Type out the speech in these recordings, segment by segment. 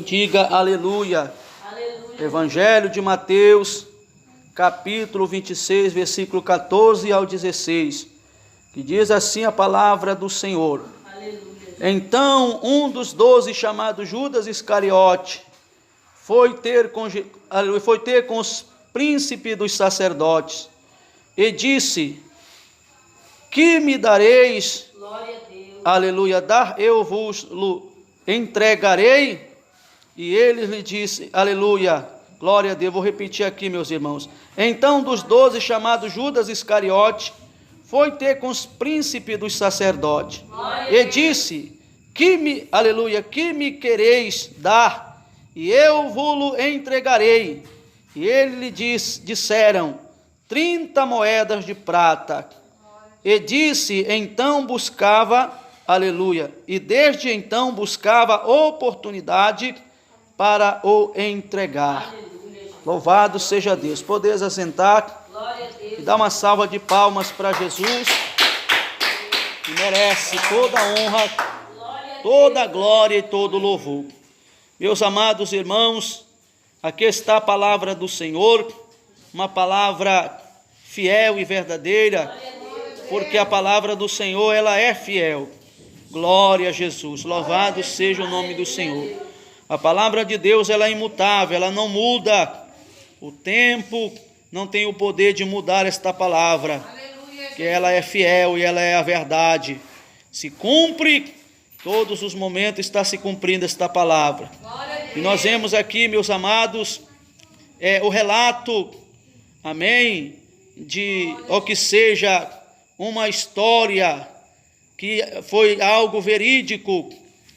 Diga aleluia. Aleluia. Evangelho de Mateus, capítulo 26, versículo 14 ao 16, que diz assim a palavra do Senhor. Aleluia. Então um dos 12, chamado Judas Iscariote, foi ter com os príncipes dos sacerdotes e disse: que me dareis? Glória a Deus. Aleluia, dar eu vos entregarei. E ele lhe disse, aleluia, glória a Deus. Vou repetir aqui, meus irmãos. Então dos 12, chamado Judas Iscariote, foi ter com os príncipes dos sacerdotes e disse: aleluia, que me quereis dar? E eu vos entregarei. E ele lhe disseram 30 moedas de prata. E disse, então buscava, aleluia, e desde então buscava oportunidade para o entregar. Aleluia. Louvado seja Deus. Podeis assentar Glória a Deus. e dar uma salva de palmas para Jesus, que merece toda a honra, toda a glória e todo o louvor. Meus amados irmãos, aqui está a palavra do Senhor, uma palavra fiel e verdadeira, porque a palavra do Senhor, ela é fiel. Glória a Jesus, louvado seja o nome do Senhor. A palavra de Deus, ela é imutável, ela não muda. O tempo não tem o poder de mudar esta palavra, que ela é fiel e ela é a verdade. Se cumpre, todos os momentos está se cumprindo esta palavra. E nós vemos aqui, meus amados, o relato, amém, ou que seja uma história que foi algo verídico,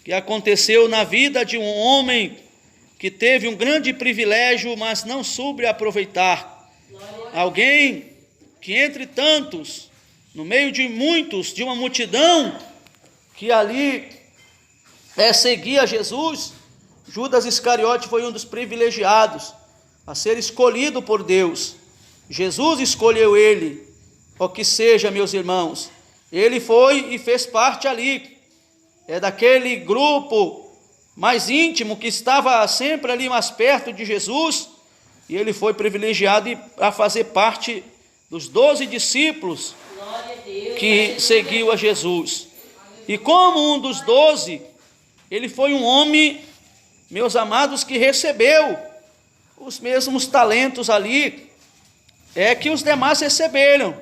que aconteceu na vida de um homem que teve um grande privilégio, mas não soube aproveitar. Alguém que entre tantos, no meio de muitos, de uma multidão que ali seguia Jesus, Judas Iscariote foi um dos privilegiados a ser escolhido por Deus. Jesus escolheu ele, ou que seja, meus irmãos, ele foi e fez parte ali, daquele grupo mais íntimo que estava sempre ali mais perto de Jesus, e ele foi privilegiado a fazer parte dos 12 discípulos que seguiu a Jesus. E como um dos 12, ele foi um homem, meus amados, que recebeu os mesmos talentos ali, que os demais receberam.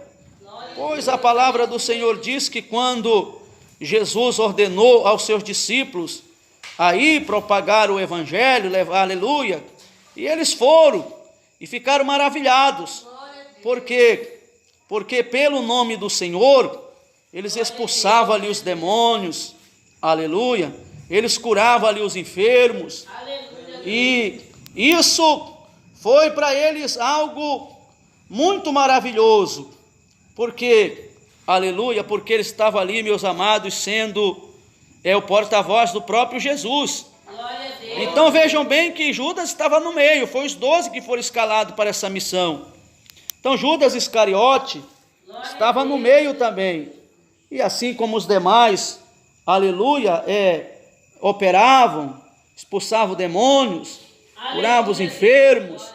Pois a palavra do Senhor diz que quando Jesus ordenou aos seus discípulos a ir propagar o evangelho, levar, aleluia, e eles foram e ficaram maravilhados, porque pelo nome do Senhor, eles expulsavam ali os demônios, aleluia, eles curavam ali os enfermos, e isso foi para eles algo muito maravilhoso, porque, aleluia, porque ele estava ali, meus amados, sendo o porta-voz do próprio Jesus. Então vejam bem que Judas estava no meio, foi os 12 que foram escalados para essa missão. Então Judas Iscariote estava no meio também, e assim como os demais, aleluia, operavam, expulsavam demônios, curavam os enfermos,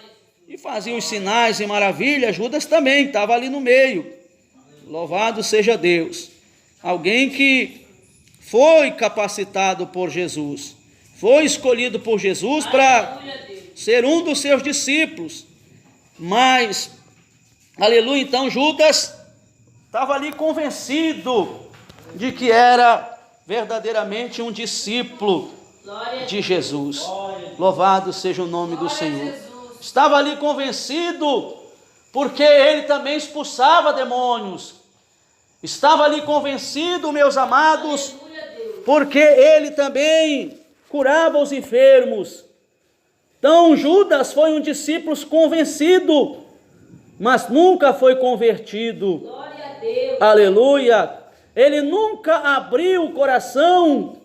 e faziam os sinais e maravilhas, Judas também estava ali no meio. Louvado seja Deus. Alguém que foi capacitado por Jesus, foi escolhido por Jesus para ser um dos seus discípulos. Mas, aleluia, então Judas estava ali convencido de que era verdadeiramente um discípulo de Jesus. Louvado seja o nome do Senhor. Estava ali convencido porque ele também expulsava demônios. Estava ali convencido, meus amados, porque ele também curava os enfermos. Então Judas foi um discípulo convencido, mas nunca foi convertido. Glória a Deus. Aleluia. Ele nunca abriu o coração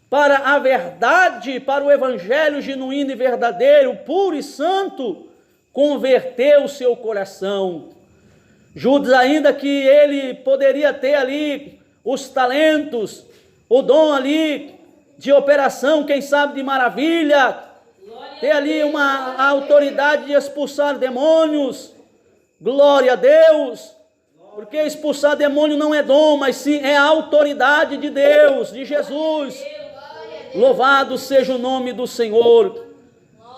para a verdade, para o evangelho genuíno e verdadeiro, puro e santo, converteu o seu coração. Judas, ainda que ele poderia ter ali os talentos, o dom ali de operação, quem sabe de maravilha, ter ali uma autoridade de expulsar demônios. Glória a Deus, porque expulsar demônio não é dom, mas sim é a autoridade de Deus, de Jesus. Louvado seja o nome do Senhor.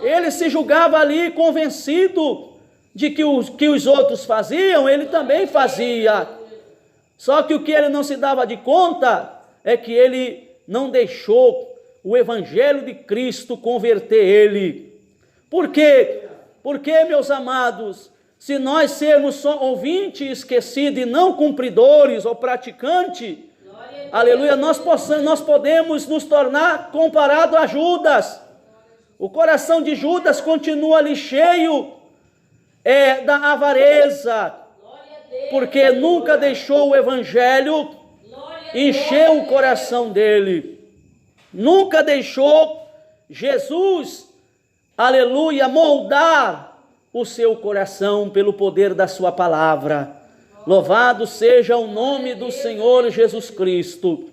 Ele se julgava ali convencido de que os outros faziam, ele também fazia. Só que o que ele não se dava de conta é que ele não deixou o Evangelho de Cristo converter ele. Por quê? Porque, meus amados, se nós sermos só ouvintes esquecidos e não cumpridores ou praticantes, aleluia, nós podemos nos tornar comparado a Judas. O coração de Judas continua ali cheio da avareza, porque nunca deixou o Evangelho encher o coração dele. Nunca deixou Jesus, aleluia, moldar o seu coração pelo poder da sua palavra. Louvado seja o nome do Senhor Jesus Cristo.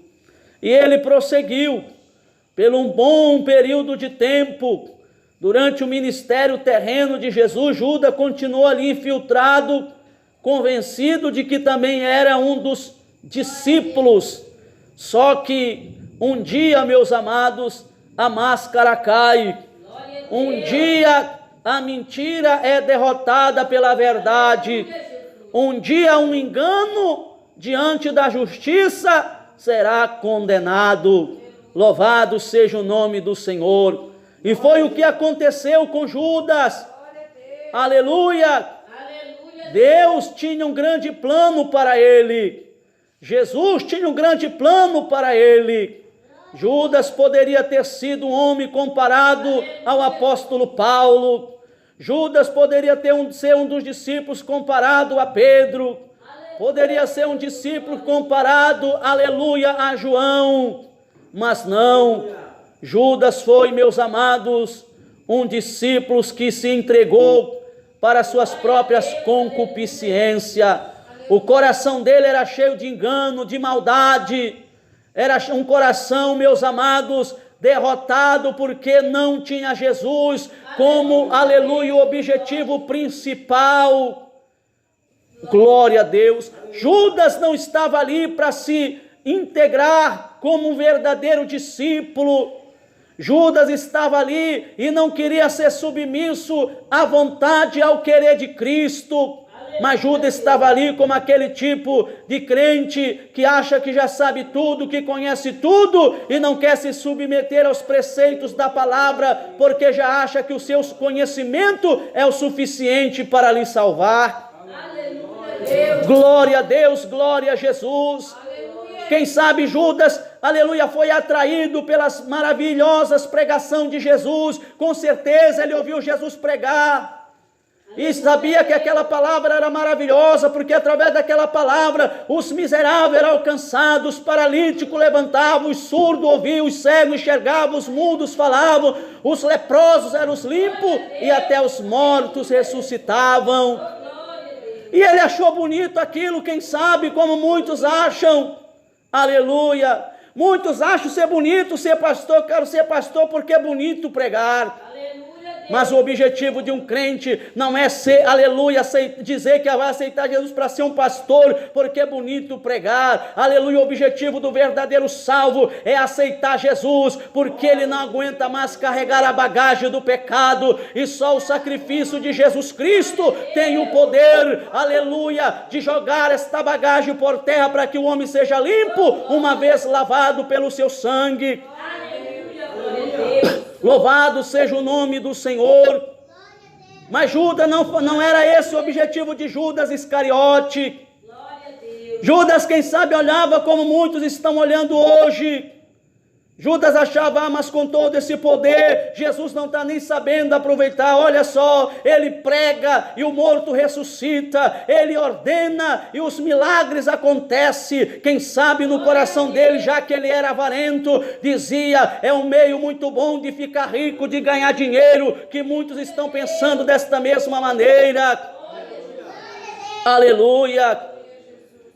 E ele prosseguiu pelo um bom período de tempo. Durante o ministério terreno de Jesus, Judas continuou ali infiltrado, convencido de que também era um dos discípulos. Só que um dia, meus amados, a máscara cai. Um dia a mentira é derrotada pela verdade. Um dia um engano diante da justiça será condenado. Louvado seja o nome do Senhor. E foi o que aconteceu com Judas. Aleluia. Deus tinha um grande plano para ele. Jesus tinha um grande plano para ele. Judas poderia ter sido um homem comparado ao apóstolo Paulo. Judas poderia ser um dos discípulos comparado a Pedro. Poderia ser um discípulo comparado, aleluia, a João. Mas não, Judas foi, meus amados, um discípulo que se entregou para suas próprias concupiscências. O coração dele era cheio de engano, de maldade. Era um coração, meus amados, derrotado porque não tinha Jesus como, aleluia, o objetivo principal. Glória a Deus. Judas não estava ali para se integrar como um verdadeiro discípulo. Judas estava ali e não queria ser submisso à vontade e ao querer de Cristo. Mas Judas estava ali como aquele tipo de crente que acha que já sabe tudo, que conhece tudo e não quer se submeter aos preceitos da palavra, porque já acha que o seu conhecimento é o suficiente para lhe salvar. Aleluia. Glória a Deus, glória a Jesus. Aleluia. Quem sabe Judas, aleluia, foi atraído pelas maravilhosas pregações de Jesus. Com certeza ele ouviu Jesus pregar. E sabia que aquela palavra era maravilhosa, porque através daquela palavra os miseráveis eram alcançados, os paralíticos levantavam, os surdos ouviam, os cegos enxergavam, os mudos falavam, os leprosos eram os limpos e até os mortos ressuscitavam. E ele achou bonito aquilo, quem sabe, como muitos acham, aleluia. Muitos acham ser bonito ser pastor, quero ser pastor porque é bonito pregar. Mas o objetivo de um crente não é ser, aleluia, dizer que vai aceitar Jesus para ser um pastor, porque é bonito pregar. Aleluia, o objetivo do verdadeiro salvo é aceitar Jesus, porque ele não aguenta mais carregar a bagagem do pecado, e só o sacrifício de Jesus Cristo tem o poder, aleluia, de jogar esta bagagem por terra para que o homem seja limpo, uma vez lavado pelo seu sangue. Louvado seja o nome do Senhor. Mas Judas não era esse o objetivo de Judas Iscariote. Judas, quem sabe, olhava como muitos estão olhando hoje. Judas achava, mas com todo esse poder, Jesus não está nem sabendo aproveitar. Olha só, ele prega e o morto ressuscita, ele ordena e os milagres acontecem. Quem sabe no coração dele, já que ele era avarento, dizia, é um meio muito bom de ficar rico, de ganhar dinheiro, que muitos estão pensando desta mesma maneira. Aleluia.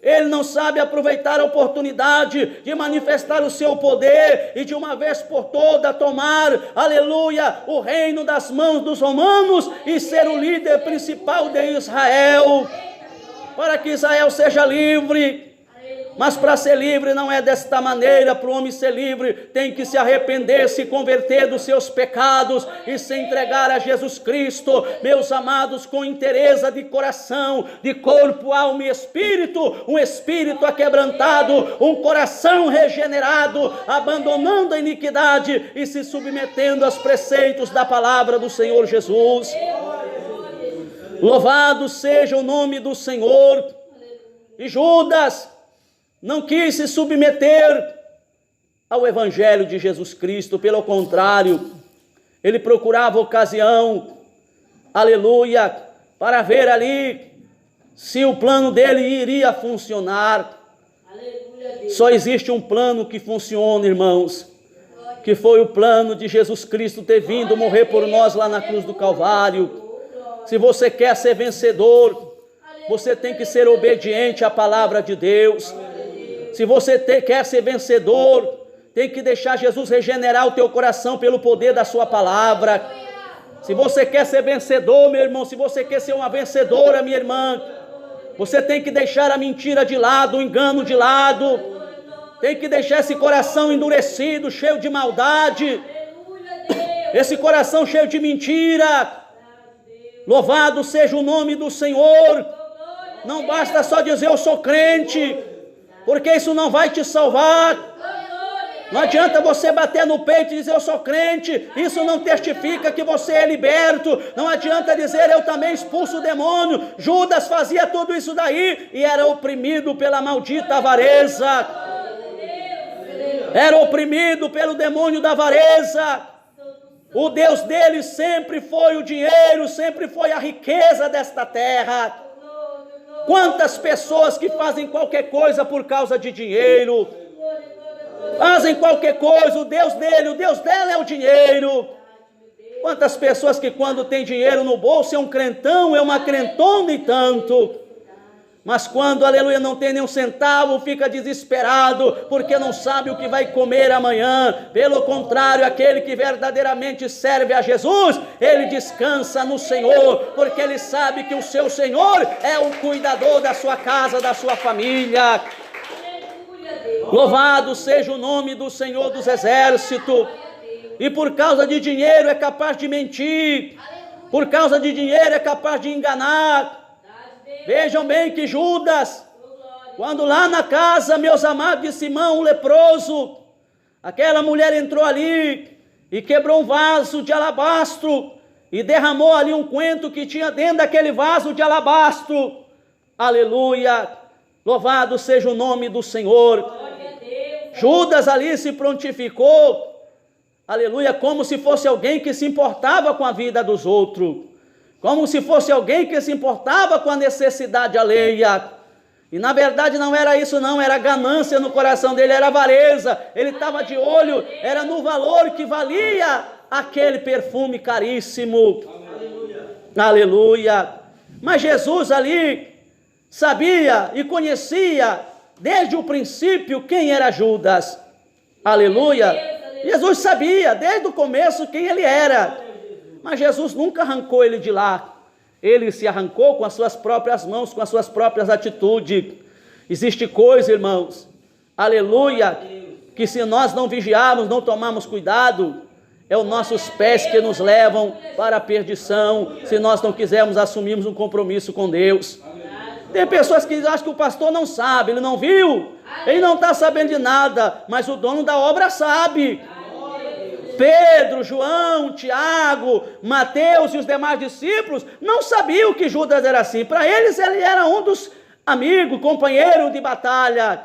ele não sabe aproveitar a oportunidade de manifestar o seu poder e de uma vez por toda tomar, aleluia, o reino das mãos dos romanos e ser o líder principal de Israel, para que Israel seja livre. Mas para ser livre não é desta maneira. Para o homem ser livre tem que se arrepender, se converter dos seus pecados e se entregar a Jesus Cristo, meus amados, com inteireza de coração, de corpo, alma e espírito, um espírito aquebrantado, um coração regenerado, abandonando a iniquidade e se submetendo aos preceitos da palavra do Senhor Jesus. Louvado seja o nome do Senhor. E Judas não quis se submeter ao Evangelho de Jesus Cristo, pelo contrário, ele procurava ocasião, aleluia, para ver ali se o plano dele iria funcionar. Só existe um plano que funciona, irmãos, que foi o plano de Jesus Cristo ter vindo morrer por nós lá na cruz do Calvário. Se você quer ser vencedor, você tem que ser obediente à palavra de Deus. Se você quer ser vencedor, tem que deixar Jesus regenerar o teu coração pelo poder da sua palavra. Se você quer ser vencedor, meu irmão, se você quer ser uma vencedora, minha irmã, você tem que deixar a mentira de lado, o engano de lado. Tem que deixar esse coração endurecido, cheio de maldade, esse coração cheio de mentira. Louvado seja o nome do Senhor. Não basta só dizer eu sou crente, porque isso não vai te salvar. Não adianta você bater no peito e dizer eu sou crente, isso não testifica que você é liberto. Não adianta dizer eu também expulso o demônio. Judas fazia tudo isso daí e era oprimido pela maldita avareza. Era oprimido pelo demônio da avareza. O Deus dele sempre foi o dinheiro, sempre foi a riqueza desta terra. Quantas pessoas que fazem qualquer coisa por causa de dinheiro, fazem qualquer coisa, o Deus dele, o Deus dela é o dinheiro. Quantas pessoas que quando tem dinheiro no bolso é um crentão, é uma crentona e tanto, mas quando, aleluia, não tem nem um centavo, fica desesperado, porque não sabe o que vai comer amanhã. Pelo contrário, aquele que verdadeiramente serve a Jesus, ele descansa no Senhor, porque ele sabe que o seu Senhor é o cuidador da sua casa, da sua família. Louvado seja o nome do Senhor dos Exércitos. E por causa de dinheiro é capaz de mentir, por causa de dinheiro é capaz de enganar. Vejam bem que Judas, quando lá na casa, meus amados, de Simão o leproso, aquela mulher entrou ali e quebrou um vaso de alabastro e derramou ali um coentro que tinha dentro daquele vaso de alabastro. Aleluia, louvado seja o nome do Senhor. Judas ali se prontificou, aleluia, como se fosse alguém que se importava com a vida dos outros, como se fosse alguém que se importava com a necessidade alheia. E na verdade não era isso não, era ganância no coração dele, era avareza. Ele estava de olho, era no valor que valia aquele perfume caríssimo. Aleluia. Mas Jesus ali sabia e conhecia desde o princípio quem era Judas. Aleluia. Jesus sabia desde o começo quem ele era. Mas Jesus nunca arrancou ele de lá. Ele se arrancou com as suas próprias mãos, com as suas próprias atitudes. Existe coisa, irmãos, aleluia, que se nós não vigiarmos, não tomarmos cuidado, é os nossos pés que nos levam para a perdição, se nós não quisermos assumirmos um compromisso com Deus. Tem pessoas que acham que o pastor não sabe, ele não viu, ele não está sabendo de nada, mas o dono da obra sabe. Pedro, João, Tiago, Mateus e os demais discípulos não sabiam que Judas era assim. Para eles ele era um dos amigos, companheiros de batalha.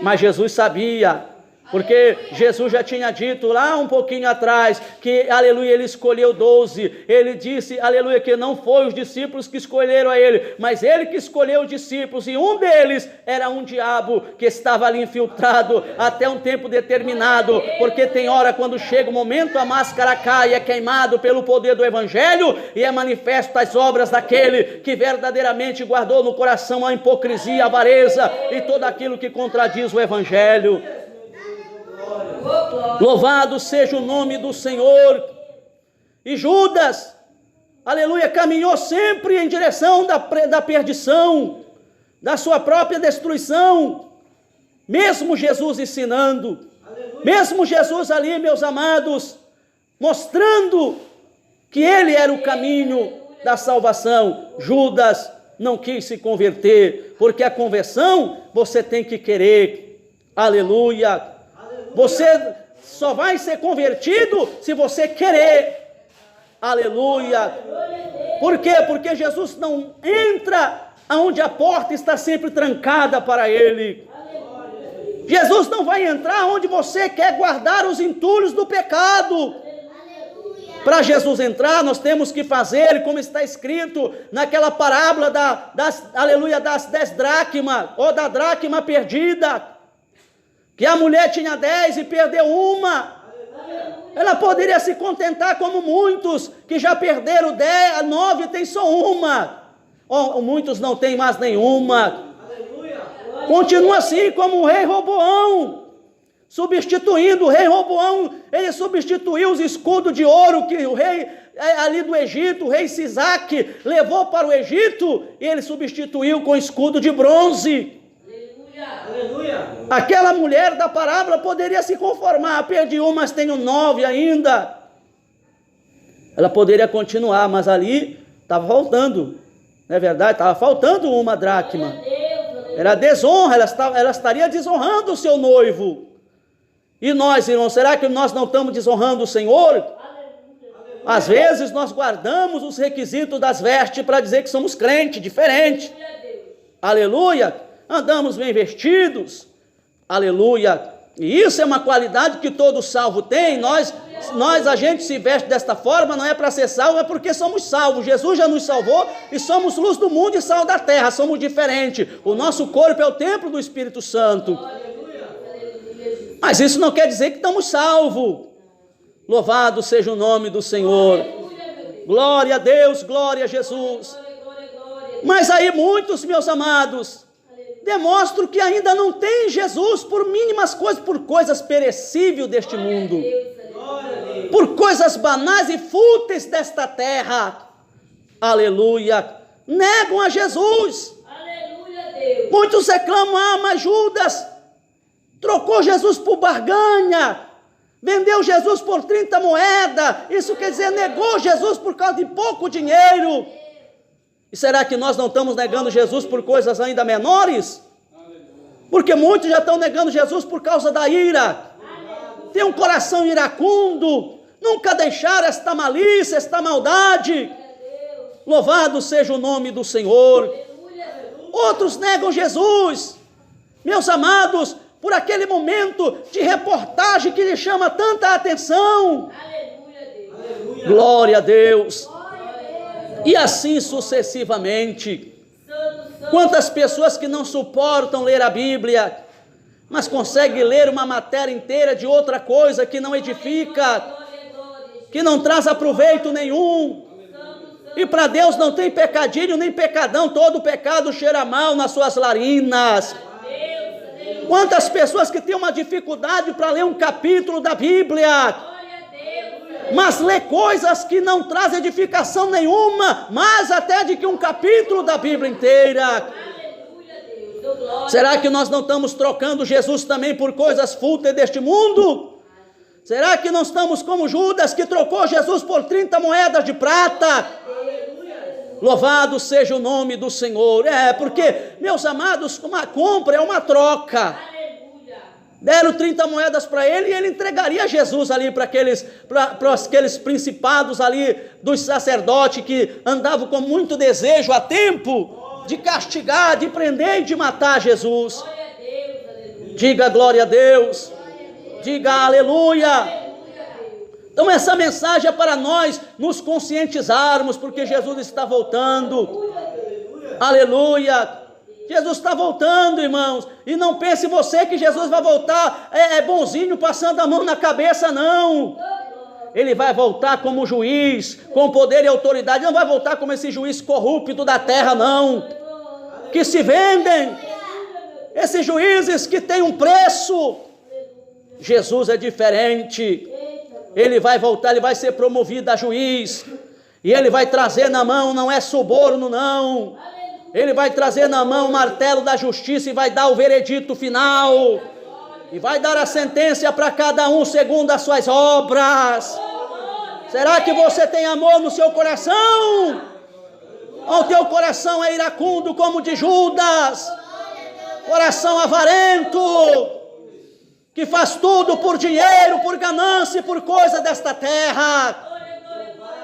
Mas Jesus sabia. Porque Jesus já tinha dito lá um pouquinho atrás que, aleluia, ele escolheu 12. Ele disse, aleluia, que não foi os discípulos que escolheram a ele, mas ele que escolheu os discípulos, e um deles era um diabo que estava ali infiltrado até um tempo determinado, porque tem hora quando chega o momento, a máscara cai, é queimado pelo poder do evangelho, e é manifesto as obras daquele que verdadeiramente guardou no coração a hipocrisia, a avareza e tudo aquilo que contradiz o evangelho. Louvado seja o nome do Senhor. E Judas, aleluia, caminhou sempre em direção da perdição, da sua própria destruição, mesmo Jesus ensinando, mesmo Jesus ali, meus amados, mostrando que ele era o caminho da salvação. Judas não quis se converter, porque a conversão você tem que querer, aleluia. Você só vai ser convertido se você querer, aleluia. Por quê? Porque Jesus não entra onde a porta está sempre trancada para ele. Jesus não vai entrar onde você quer guardar os entulhos do pecado. Para Jesus entrar, nós temos que fazer, como está escrito naquela parábola das 10 dracmas, ou da dracma perdida, que a mulher tinha 10 e perdeu uma. Ela poderia se contentar como muitos que já perderam 10, 9 e tem só uma. Ou muitos não têm mais nenhuma. Continua assim como o rei Roboão, substituindo. O rei Roboão, ele substituiu os escudos de ouro que o rei ali do Egito, o rei Sisaque, levou para o Egito, e ele substituiu com escudo de bronze. Aleluia. Aquela mulher da parábola poderia se conformar, perdi uma, mas tenho 9 ainda. Ela poderia continuar, mas ali estava faltando, não é verdade? Estava faltando uma dracma. Era desonra, ela estaria desonrando o seu noivo. E nós, irmãos, será que nós não estamos desonrando o Senhor? Às vezes nós guardamos os requisitos das vestes para dizer que somos crentes, diferente. Aleluia. Andamos bem vestidos, aleluia, e isso é uma qualidade que todo salvo tem. A gente se veste desta forma, não é para ser salvo, é porque somos salvos. Jesus já nos salvou e somos luz do mundo e sal da terra, somos diferentes. O nosso corpo é o templo do Espírito Santo, mas isso não quer dizer que estamos salvos. Louvado seja o nome do Senhor, glória a Deus, glória a Jesus. Mas aí muitos, meus amados, demonstram que ainda não tem Jesus por mínimas coisas, por coisas perecíveis deste mundo, por coisas banais e fúteis desta terra, aleluia, negam a Jesus. Muitos reclamam, mas Judas trocou Jesus por barganha, vendeu Jesus por 30 moedas, isso quer dizer, negou Jesus por causa de pouco dinheiro. E será que nós não estamos negando Jesus por coisas ainda menores? Porque muitos já estão negando Jesus por causa da ira. Tem um coração iracundo, nunca deixaram esta malícia, esta maldade. Louvado seja o nome do Senhor. Outros negam Jesus, meus amados, por aquele momento de reportagem que lhe chama tanta atenção. Glória a Deus. E assim sucessivamente. Quantas pessoas que não suportam ler a Bíblia, mas conseguem ler uma matéria inteira de outra coisa que não edifica, que não traz aproveito nenhum. E para Deus não tem pecadinho nem pecadão, todo pecado cheira mal nas suas narinas. Quantas pessoas que têm uma dificuldade para ler um capítulo da Bíblia, mas lê coisas que não trazem edificação nenhuma, mais até de que um capítulo da Bíblia inteira. Será que nós não estamos trocando Jesus também por coisas fúteis deste mundo? Será que não estamos como Judas, que trocou Jesus por 30 moedas de prata? Louvado seja o nome do Senhor. Porque, meus amados, uma compra é uma troca. Deram 30 moedas para ele e ele entregaria Jesus ali para aqueles principados ali dos sacerdotes que andavam com muito desejo a tempo de castigar, de prender e de matar Jesus. Diga glória a Deus. Diga aleluia. Então essa mensagem é para nós nos conscientizarmos, porque Jesus está voltando. Aleluia. Jesus está voltando, irmãos. E não pense você que Jesus vai voltar bonzinho, passando a mão na cabeça, não. Ele vai voltar como juiz, com poder e autoridade. Não vai voltar como esse juiz corrupto da terra, não. Que se vendem. Esses juízes que têm um preço. Jesus é diferente. Ele vai voltar, ele vai ser promovido a juiz. E ele vai trazer na mão, não é suborno, não. Ele vai trazer na mão o martelo da justiça e vai dar o veredito final. E vai dar a sentença para cada um segundo as suas obras. Será que você tem amor no seu coração? Ou o teu coração é iracundo como o de Judas? Coração avarento, que faz tudo por dinheiro, por ganância e por coisa desta terra.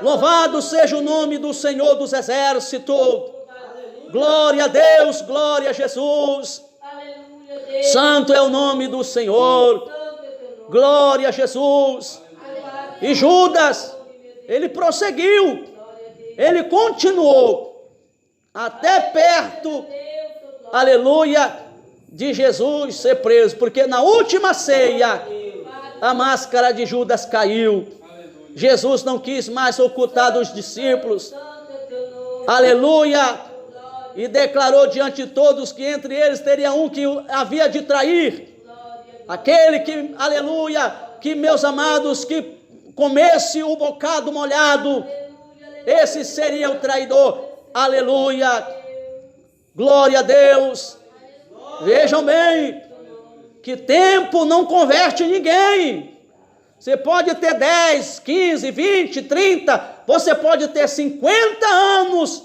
Louvado seja o nome do Senhor dos Exércitos. Glória a Deus, glória a Jesus. Santo é o nome do Senhor. Glória a Jesus. E Judas, ele prosseguiu, ele continuou até perto, aleluia, de Jesus ser preso, porque na última ceia a máscara de Judas caiu. Jesus não quis mais ocultar dos discípulos, aleluia, e declarou diante de todos que entre eles teria um que havia de trair, aquele que, aleluia, que meus amados, que comesse o bocado molhado, esse seria o traidor, aleluia, glória a Deus. Vejam bem, que tempo não converte ninguém. Você pode ter 10, 15, 20, 30, você pode ter 50 anos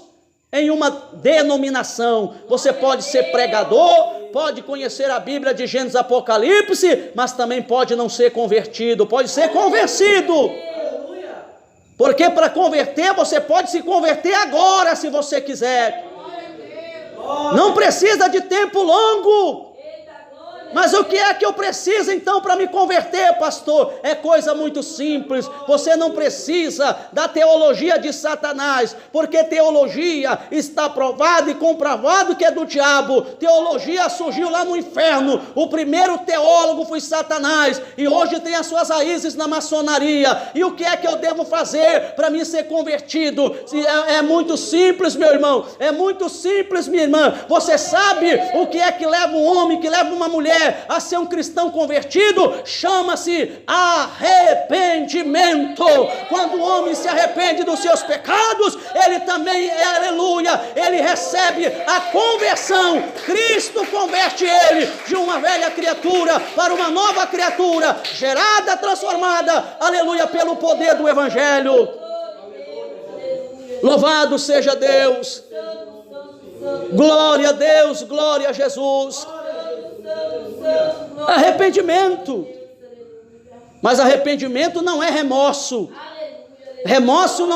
em uma denominação. Você pode ser pregador, pode conhecer a Bíblia de Gênesis, Apocalipse, mas também pode não ser convertido, pode ser convencido. Porque para converter, você pode se converter agora, se você quiser. Não precisa de tempo longo. Mas o que é que eu preciso então para me converter, pastor? É coisa muito simples. Você não precisa da teologia de Satanás, porque teologia está provado e comprovado que é do diabo. Teologia surgiu lá no inferno. O primeiro teólogo foi Satanás e hoje tem as suas raízes na maçonaria. E o que é que eu devo fazer para me ser convertido? É muito simples, meu irmão. É muito simples, minha irmã. Você sabe o que é que leva um homem, que leva uma mulher a ser um cristão convertido? Chama-se arrependimento. Quando o homem se arrepende dos seus pecados, ele também, aleluia, ele recebe a conversão. Cristo converte ele de uma velha criatura para uma nova criatura, gerada, transformada, aleluia, pelo poder do Evangelho. Louvado seja Deus. Glória a Deus, glória a Jesus. Arrependimento. Mas arrependimento não é remorso. Remorso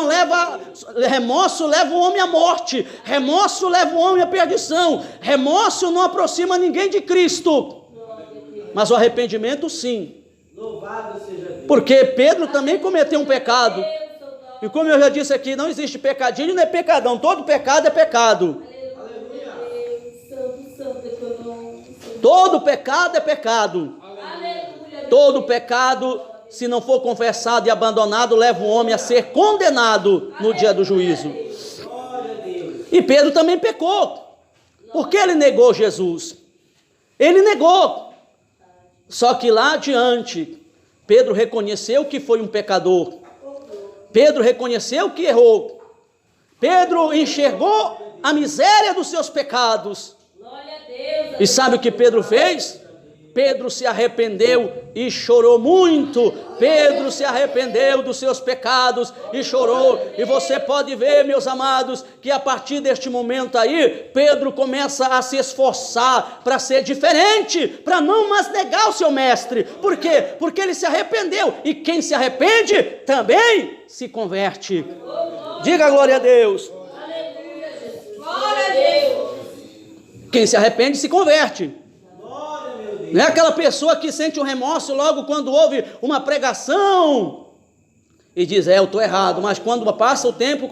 leva o homem à morte. Remorso leva o homem à perdição. Remorso não aproxima ninguém de Cristo. Mas o arrependimento sim. Porque Pedro também cometeu um pecado. E como eu já disse aqui, não existe pecadinho nem pecadão. Todo pecado é pecado. Todo pecado é pecado. Todo pecado, se não for confessado e abandonado, leva o homem a ser condenado no dia do juízo. E Pedro também pecou. Porque ele negou Jesus. Ele negou. Só que lá adiante, Pedro reconheceu que foi um pecador. Pedro reconheceu que errou. Pedro enxergou a miséria dos seus pecados. E sabe o que Pedro fez? Pedro se arrependeu e chorou muito. Pedro se arrependeu dos seus pecados e chorou. E você pode ver, meus amados, que a partir deste momento aí, Pedro começa a se esforçar para ser diferente, para não mais negar o seu mestre. Por quê? Porque ele se arrependeu. E quem se arrepende também se converte. Diga glória a Deus. Glória a Deus. Quem se arrepende se converte. Não é aquela pessoa que sente um remorso logo quando ouve uma pregação e diz, eu estou errado, mas quando passa o tempo,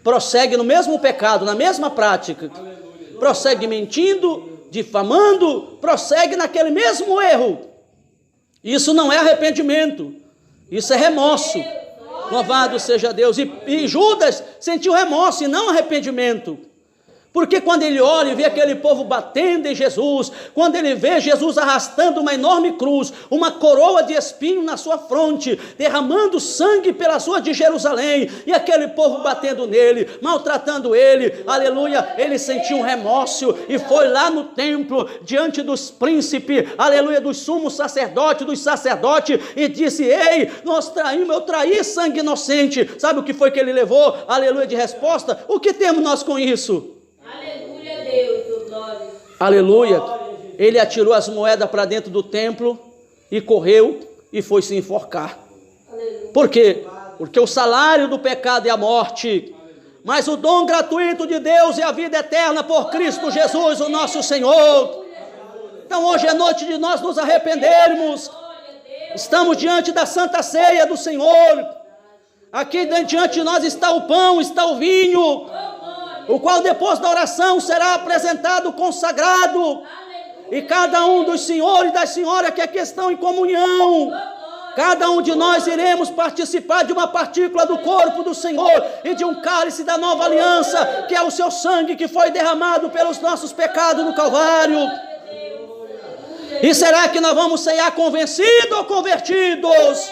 prossegue no mesmo pecado, na mesma prática, prossegue mentindo, difamando, prossegue naquele mesmo erro. Isso não é arrependimento, isso é remorso. Louvado seja Deus. E Judas sentiu remorso e não arrependimento. Porque quando ele olha e vê aquele povo batendo em Jesus, quando ele vê Jesus arrastando uma enorme cruz, uma coroa de espinho na sua fronte, derramando sangue pelas ruas de Jerusalém, e aquele povo batendo nele, maltratando ele, aleluia, ele sentiu um remorso e foi lá no templo, diante dos príncipes, aleluia, dos sumos sacerdotes, e disse, ei, eu traí sangue inocente. Sabe o que foi que ele levou, aleluia, de resposta? O que temos nós com isso? Aleluia, Deus, glória. Aleluia. Ele atirou as moedas para dentro do templo e correu e foi se enforcar. Aleluia. Por quê? Porque o salário do pecado é a morte, mas o dom gratuito de Deus é a vida eterna por Cristo Jesus, o nosso Senhor. Então hoje é noite de nós nos arrependermos. Estamos diante da Santa Ceia do Senhor. Aqui diante de nós está o pão, está o vinho, o qual depois da oração será apresentado consagrado, e cada um dos senhores e das senhoras que aqui estão em comunhão, cada um de nós iremos participar de uma partícula do corpo do Senhor e de um cálice da nova aliança, que é o seu sangue que foi derramado pelos nossos pecados no Calvário. E será que nós vamos ceiar convencidos ou convertidos?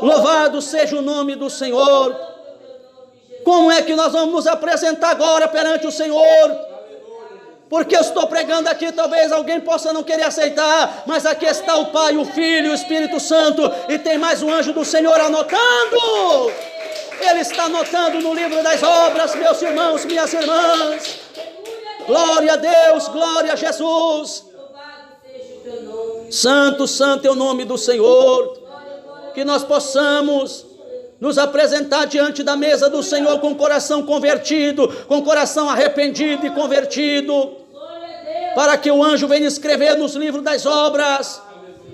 Louvado seja o nome do Senhor. Como é que nós vamos nos apresentar agora perante o Senhor? Porque eu estou pregando aqui, talvez alguém possa não querer aceitar, mas aqui está o Pai, o Filho e o Espírito Santo, e tem mais um anjo do Senhor anotando. Ele está anotando no livro das obras, meus irmãos, minhas irmãs. Glória a Deus, glória a Jesus. Santo, santo é o nome do Senhor. Que nós possamos nos apresentar diante da mesa do Senhor com o coração convertido, com o coração arrependido e convertido, para que o anjo venha escrever nos livros das obras,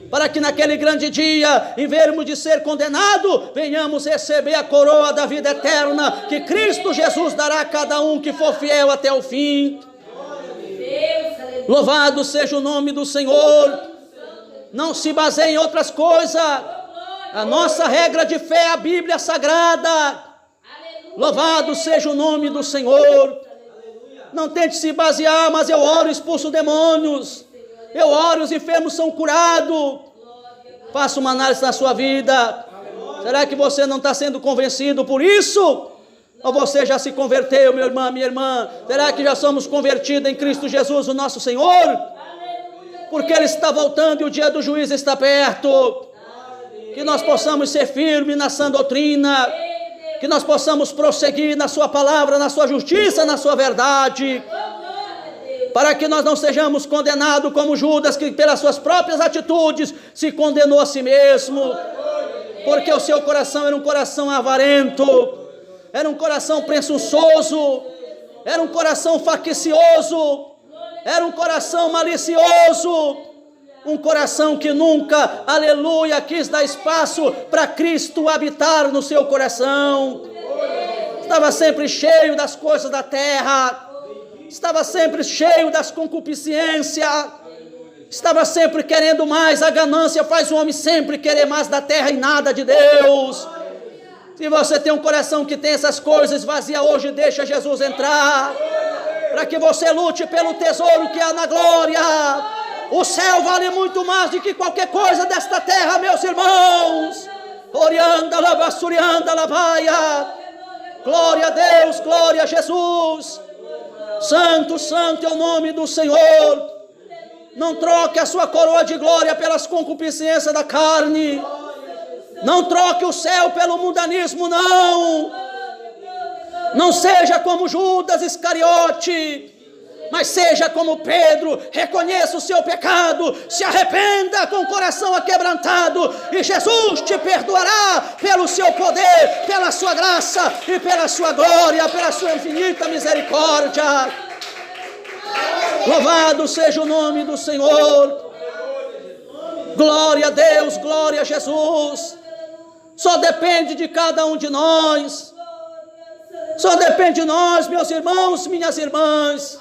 para que naquele grande dia, em vermos de ser condenado, venhamos receber a coroa da vida eterna, que Cristo Jesus dará a cada um que for fiel até o fim. Louvado seja o nome do Senhor. Não se baseie em outras coisas. A nossa regra de fé é a Bíblia Sagrada. Louvado seja o nome do Senhor. Não tente se basear, mas eu oro e expulso demônios. Eu oro e os enfermos são curados. Faça uma análise da sua vida. Será que você não está sendo convencido por isso? Ou você já se converteu, meu irmão, minha irmã? Será que já somos convertidos em Cristo Jesus, o nosso Senhor? Porque Ele está voltando e o dia do juízo está perto. Que nós possamos ser firmes na sã doutrina, que nós possamos prosseguir na sua palavra, na sua justiça, na sua verdade, para que nós não sejamos condenados como Judas, que pelas suas próprias atitudes se condenou a si mesmo, porque o seu coração era um coração avarento, era um coração presunçoso, era um coração faccioso, era um coração malicioso, um coração que nunca, aleluia, quis dar espaço para Cristo habitar no seu coração. Estava sempre cheio das coisas da terra, estava sempre cheio das concupiscências, estava sempre querendo mais. A ganância faz o homem sempre querer mais da terra e nada de Deus. Se você tem um coração que tem essas coisas, esvazia hoje, deixa Jesus entrar, para que você lute pelo tesouro que há na glória. O céu vale muito mais do que qualquer coisa desta terra, meus irmãos. Orianda, lavassurianda, lavaia. Glória a Deus, glória a Jesus. Santo, santo é o nome do Senhor. Não troque a sua coroa de glória pelas concupiscências da carne. Não troque o céu pelo mundanismo, não. Não seja como Judas Iscariote, mas seja como Pedro. Reconheça o seu pecado, se arrependa com o coração aquebrantado, e Jesus te perdoará pelo seu poder, pela sua graça e pela sua glória, pela sua infinita misericórdia. Louvado seja o nome do Senhor. Glória a Deus, glória a Jesus. Só depende de cada um de nós. Só depende de nós, meus irmãos, minhas irmãs.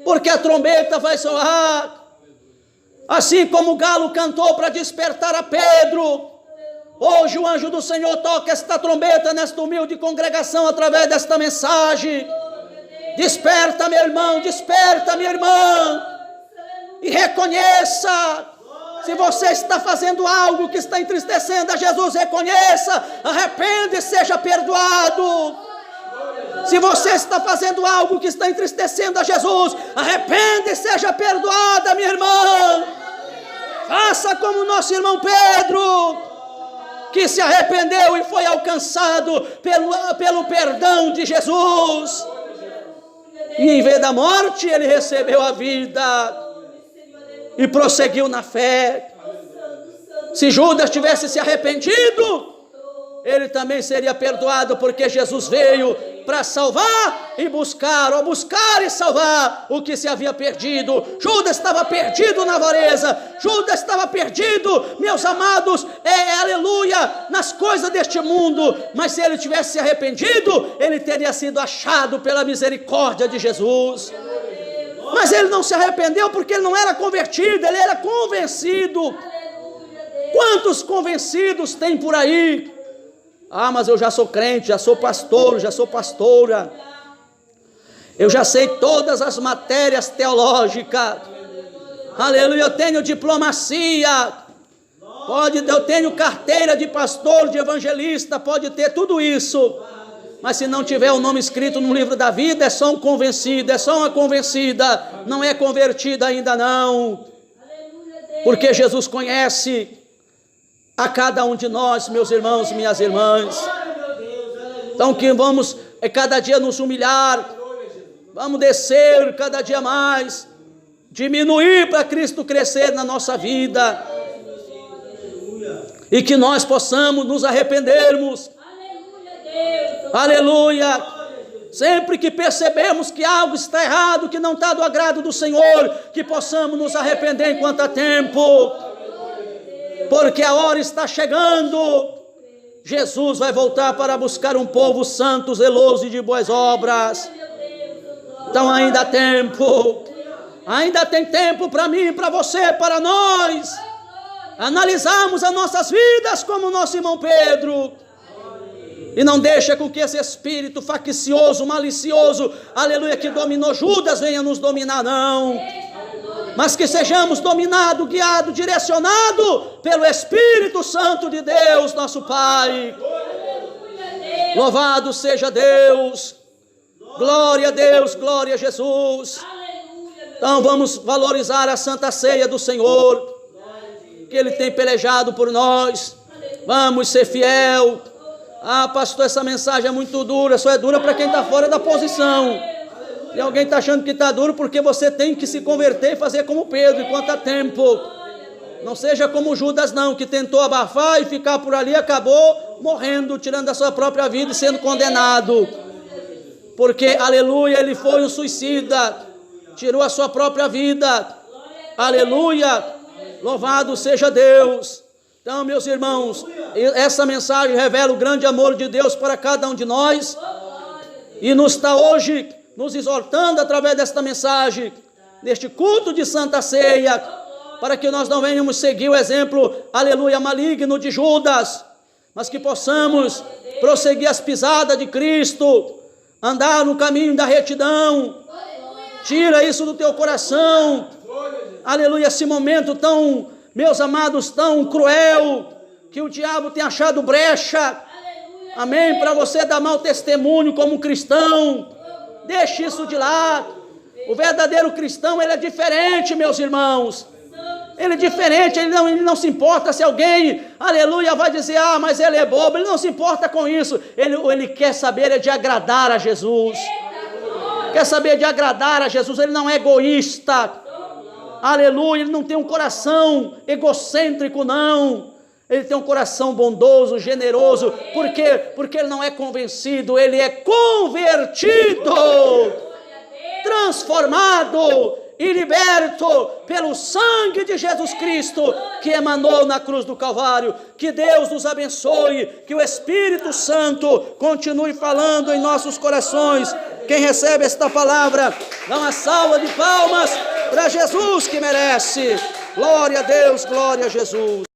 Porque a trombeta vai soar. Assim como o galo cantou para despertar a Pedro, hoje o anjo do Senhor toca esta trombeta nesta humilde congregação através desta mensagem. Desperta, meu irmão, desperta, minha irmã. E reconheça. Se você está fazendo algo que está entristecendo a Jesus, reconheça, arrepende e seja perdoado. Se você está fazendo algo que está entristecendo a Jesus, arrepende e seja perdoada, minha irmã. Faça como nosso irmão Pedro, que se arrependeu e foi alcançado pelo perdão de Jesus. E em vez da morte, ele recebeu a vida e prosseguiu na fé. Se Judas tivesse se arrependido, ele também seria perdoado, porque Jesus veio para salvar e buscar, ou buscar e salvar o que se havia perdido. Judas estava perdido na avareza, Judas estava perdido, meus amados, aleluia, nas coisas deste mundo. Mas se ele tivesse se arrependido, ele teria sido achado pela misericórdia de Jesus. Mas ele não se arrependeu porque ele não era convertido, ele era convencido. Quantos convencidos tem por aí? Ah, mas eu já sou crente, já sou pastor, já sou pastora. Eu já sei todas as matérias teológicas. Aleluia, eu tenho diplomacia. Eu tenho carteira de pastor, de evangelista, pode ter tudo isso. Mas se não tiver o nome escrito no livro da vida, é só um convencido, é só uma convencida, não é convertida ainda não. Porque Jesus conhece a cada um de nós, meus irmãos, minhas irmãs. Então que vamos cada dia nos humilhar, vamos descer cada dia mais, diminuir para Cristo crescer na nossa vida, e que nós possamos nos arrependermos. Aleluia. Sempre que percebemos que algo está errado, que não está do agrado do Senhor, que possamos nos arrepender enquanto há tempo, porque a hora está chegando. Jesus vai voltar para buscar um povo santo, zeloso e de boas obras. Então ainda há tempo, ainda tem tempo para mim, para você, para nós analisarmos as nossas vidas como o nosso irmão Pedro. E não deixa com que esse espírito faccioso, malicioso, aleluia, que dominou Judas, venha nos dominar, não. Mas que sejamos dominados, guiados, direcionados pelo Espírito Santo de Deus, nosso Pai. Louvado seja Deus. Glória a Deus, glória a Jesus. Então vamos valorizar a Santa Ceia do Senhor, que Ele tem pelejado por nós. Vamos ser fiel. Ah, pastor, essa mensagem é muito dura. Só é dura para quem está fora da posição. E alguém está achando que está duro porque você tem que se converter e fazer como Pedro enquanto há tempo. Não seja como Judas não, que tentou abafar e ficar por ali, acabou morrendo, tirando a sua própria vida e sendo condenado. Porque, aleluia, ele foi um suicida, tirou a sua própria vida. Aleluia, louvado seja Deus. Então, meus irmãos, essa mensagem revela o grande amor de Deus para cada um de nós, e nos está hoje nos exortando através desta mensagem, neste culto de Santa Ceia, para que nós não venhamos seguir o exemplo, aleluia, maligno de Judas, mas que possamos prosseguir as pisadas de Cristo, andar no caminho da retidão. Tira isso do teu coração, aleluia, esse momento tão, meus amados, tão cruel, que o diabo tem achado brecha, amém, para você dar mau testemunho como cristão. Deixe isso de lado. O verdadeiro cristão, ele é diferente, meus irmãos. Ele é diferente, ele não se importa se alguém, aleluia, vai dizer, ah, mas ele é bobo. Ele não se importa com isso. Ele quer saber de agradar a Jesus. Quer saber de agradar a Jesus. Ele não é egoísta. Aleluia, ele não tem um coração egocêntrico, não. Ele tem um coração bondoso, generoso. Por quê? Porque ele não é convencido, ele é convertido, transformado. e liberto pelo sangue de Jesus Cristo que emanou na cruz do Calvário. Que Deus nos abençoe, que o Espírito Santo continue falando em nossos corações. Quem recebe esta palavra, dá uma salva de palmas para Jesus que merece. Glória a Deus, glória a Jesus.